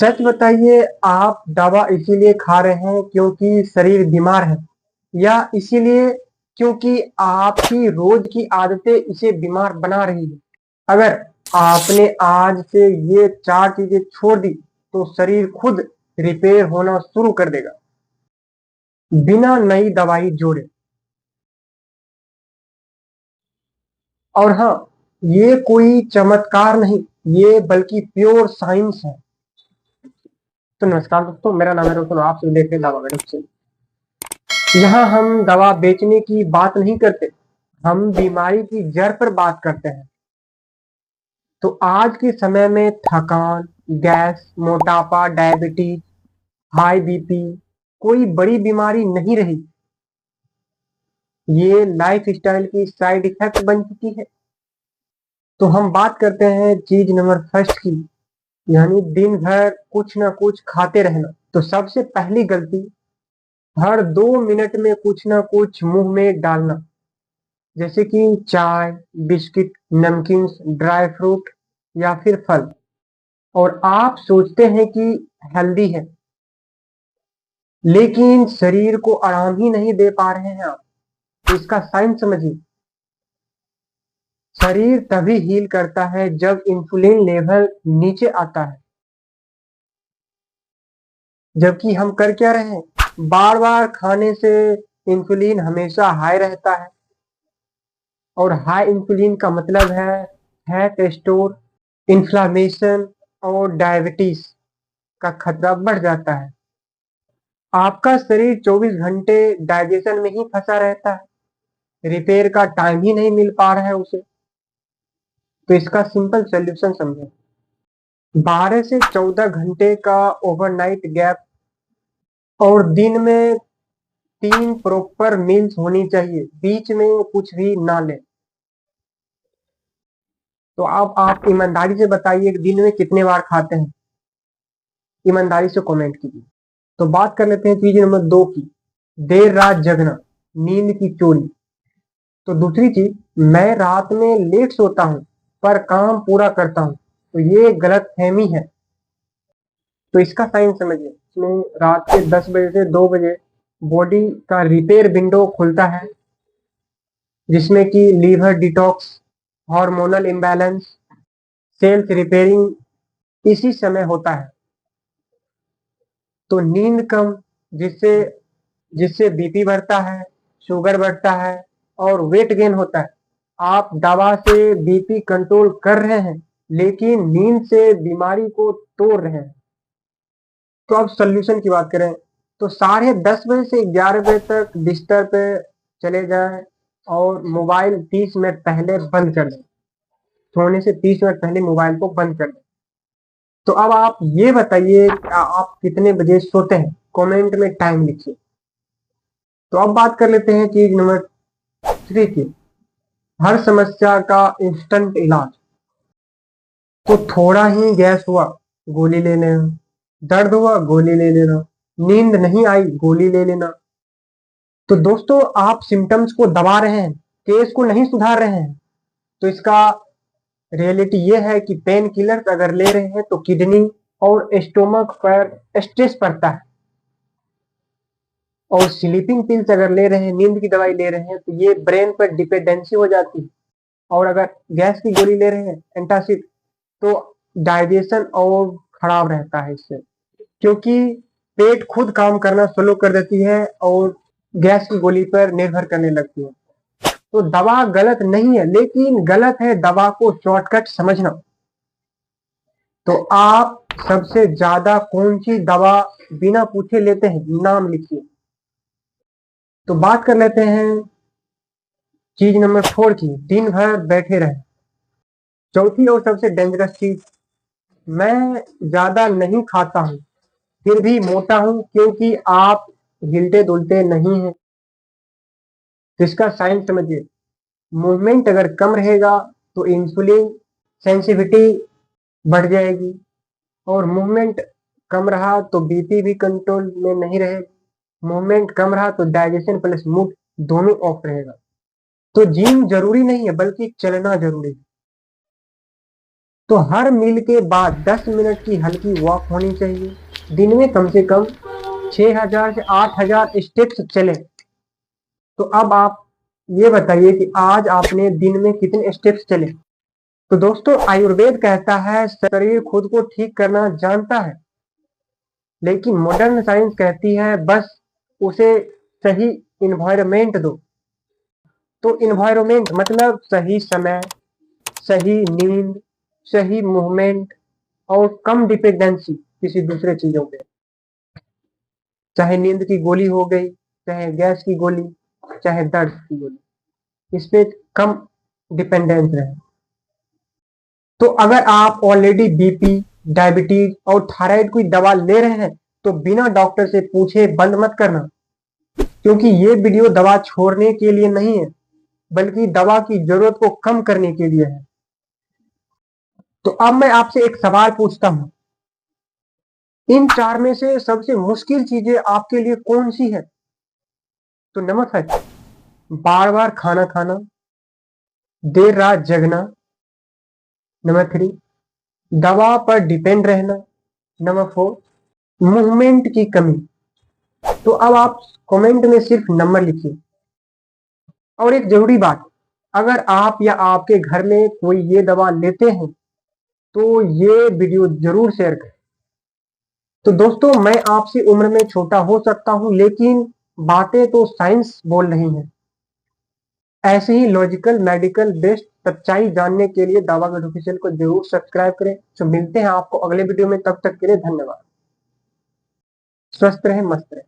सच बताइए, आप दवा इसीलिए खा रहे हैं क्योंकि शरीर बीमार है, या इसीलिए क्योंकि आपकी रोज की आदतें इसे बीमार बना रही है? अगर आपने आज से ये 4 चीजें छोड़ दी, तो शरीर खुद रिपेयर होना शुरू कर देगा, बिना नई दवाई जोड़े। और हाँ, ये कोई चमत्कार नहीं, ये बल्कि प्योर साइंस है। तो नमस्कार दोस्तों, मेरा नाम है रोशन, आप सब देख रहे हैं दवा मेडिसिन। यहाँ हम दवा बेचने की बात नहीं करते, हम बीमारी की जड़ पर बात करते हैं। तो आज के समय में थकान, गैस, मोटापा, डायबिटीज, हाई बीपी कोई बड़ी बीमारी नहीं रही, ये लाइफ स्टाइल की साइड इफेक्ट बन चुकी है। तो हम बात करते हैं चीज नंबर फर्स्ट की, यानी दिन भर कुछ ना कुछ खाते रहना। तो सबसे पहली गलती, हर 2 मिनट में कुछ ना कुछ मुंह में डालना, जैसे कि चाय, बिस्किट, नमकीन, ड्राई फ्रूट या फिर फल। और आप सोचते हैं कि हेल्दी है, लेकिन शरीर को आराम ही नहीं दे पा रहे हैं आप। तो इसका साइंस समझिए। शरीर तभी हील करता है जब इंसुलिन लेवल नीचे आता है। जबकि हम कर क्या रहे हैं, बार बार खाने से इंसुलिन हमेशा हाई रहता है, और हाई इंसुलिन का मतलब है फैट स्टोर, इन्फ्लामेशन और डायबिटीज का खतरा बढ़ जाता है। आपका शरीर 24 घंटे डाइजेशन में ही फंसा रहता है, रिपेयर का टाइम ही नहीं मिल पा रहा है उसे। तो इसका सिंपल सोल्यूशन समझो, 12 से 14 घंटे का ओवरनाइट गैप, और दिन में 3 प्रॉपर मील्स होनी चाहिए, बीच में कुछ भी ना लें। तो अब आप ईमानदारी से बताइए, दिन में कितने बार खाते हैं? ईमानदारी से कमेंट कीजिए। तो बात कर लेते हैं चीज नंबर 2 की, देर रात जगना, नींद की चोरी। तो दूसरी चीज, मैं रात में लेट सोता हूँ पर काम पूरा करता हूँ, तो ये गलत फहमी है। तो इसका साइंस समझिए। इसमें रात के 10 बजे से 2 बजे बॉडी का रिपेयर विंडो खुलता है, जिसमें कि liver detox, hormonal imbalance, cells repairing इसी समय होता है। तो नींद कम, जिससे जिससे बीपी बढ़ता है, शुगर बढ़ता है और वेट गेन होता है। आप दवा से बीपी कंट्रोल कर रहे हैं, लेकिन नींद से बीमारी को तोड़ रहे हैं। तो अब सोल्यूशन की बात करें, तो 10:30 बजे से 11 बजे तक बिस्तर पे चले जाएं, और मोबाइल 30 मिनट पहले बंद कर दें। सोने से 30 मिनट पहले मोबाइल को बंद कर दें। तो अब आप ये बताइए, आप कितने बजे सोते हैं? कमेंट में टाइम लिखिए। तो अब बात कर लेते हैं चीज नंबर 3 की, हर समस्या का इंस्टेंट इलाज। तो थोड़ा ही गैस हुआ, गोली ले लेना, दर्द हुआ, गोली ले लेना, नींद नहीं आई, गोली ले लेना। तो दोस्तों, आप सिम्टम्स को दबा रहे हैं, केस को नहीं सुधार रहे हैं। तो इसका रियलिटी ये है कि पेन किलर्स अगर ले रहे हैं तो किडनी और स्टोमक पर स्ट्रेस पड़ता है, और स्लीपिंग पिल्स अगर ले रहे हैं, नींद की दवाई ले रहे हैं, तो ये ब्रेन पर डिपेंडेंसी हो जाती है। और अगर गैस की गोली ले रहे हैं, एंटासिड, तो डाइजेशन और खराब रहता है इससे, क्योंकि पेट खुद काम करना शुरू कर देती है और गैस की गोली पर निर्भर करने लगती है। तो दवा गलत नहीं है, लेकिन गलत है दवा को शॉर्टकट समझना। तो आप सबसे ज्यादा कौन सी दवा बिना पूछे लेते हैं? नाम लिखिए। तो बात कर लेते हैं चीज नंबर 4 की, दिन भर बैठे रहे। चौथी और सबसे डेंजरस चीज, मैं ज्यादा नहीं खाता हूं फिर भी मोटा हूं, क्योंकि आप हिलते डुलते नहीं हैं। इसका साइंस समझिए। मूवमेंट अगर कम रहेगा तो इंसुलिन सेंसिटिविटी बढ़ जाएगी, और मूवमेंट कम रहा तो बीपी भी कंट्रोल में नहीं रहेगा। मूवमेंट कम रहा तो डाइजेशन प्लस मूड दोनों ऑफ रहेगा। तो जिम जरूरी नहीं है, बल्कि चलना जरूरी है। तो हर मील के बाद 10 मिनट की हल्की वॉक होनी चाहिए। दिन में कम से कम 6000 से 8000 स्टेप्स चले। तो अब आप ये बताइए कि आज आपने दिन में कितने स्टेप्स चले। तो दोस्तों, आयुर्वेद कहता है शरीर खुद को ठीक करना जानता है, लेकिन मॉडर्न साइंस कहती है बस उसे सही इन्वायरमेंट दो। तो इन्वायरमेंट मतलब सही समय, सही नींद, सही मूवमेंट और कम डिपेंडेंसी किसी दूसरे चीजों पे। चाहे नींद की गोली हो गई, चाहे गैस की गोली, चाहे दर्द की गोली, इस पे कम डिपेंडेंस रहे। तो अगर आप ऑलरेडी बीपी, डायबिटीज और थायराइड की दवा ले रहे हैं तो बिना डॉक्टर से पूछे बंद मत करना, क्योंकि ये वीडियो दवा छोड़ने के लिए नहीं है, बल्कि दवा की जरूरत को कम करने के लिए है। तो अब मैं आपसे एक सवाल पूछता हूं, इन 4 में से सबसे मुश्किल चीजें आपके लिए कौन सी है? तो नंबर 5, बार बार खाना खाना, देर रात जगना। नंबर 3, दवा पर डिपेंड रहना। नंबर 4, मूवमेंट की कमी। तो अब आप कमेंट में सिर्फ नंबर लिखिए। और एक जरूरी बात, अगर आप या आपके घर में कोई ये दवा लेते हैं तो ये वीडियो जरूर शेयर करें। तो दोस्तों, मैं आपसे उम्र में छोटा हो सकता हूं, लेकिन बातें तो साइंस बोल रही हैं। ऐसे ही लॉजिकल मेडिकल बेस्ड सच्चाई जानने के लिए दावागढ़ ऑफिशियल को जरूर सब्सक्राइब करें। तो मिलते हैं आपको अगले वीडियो में, तब तक के लिए धन्यवाद। स्वस्थ रहें, मस्त रहें।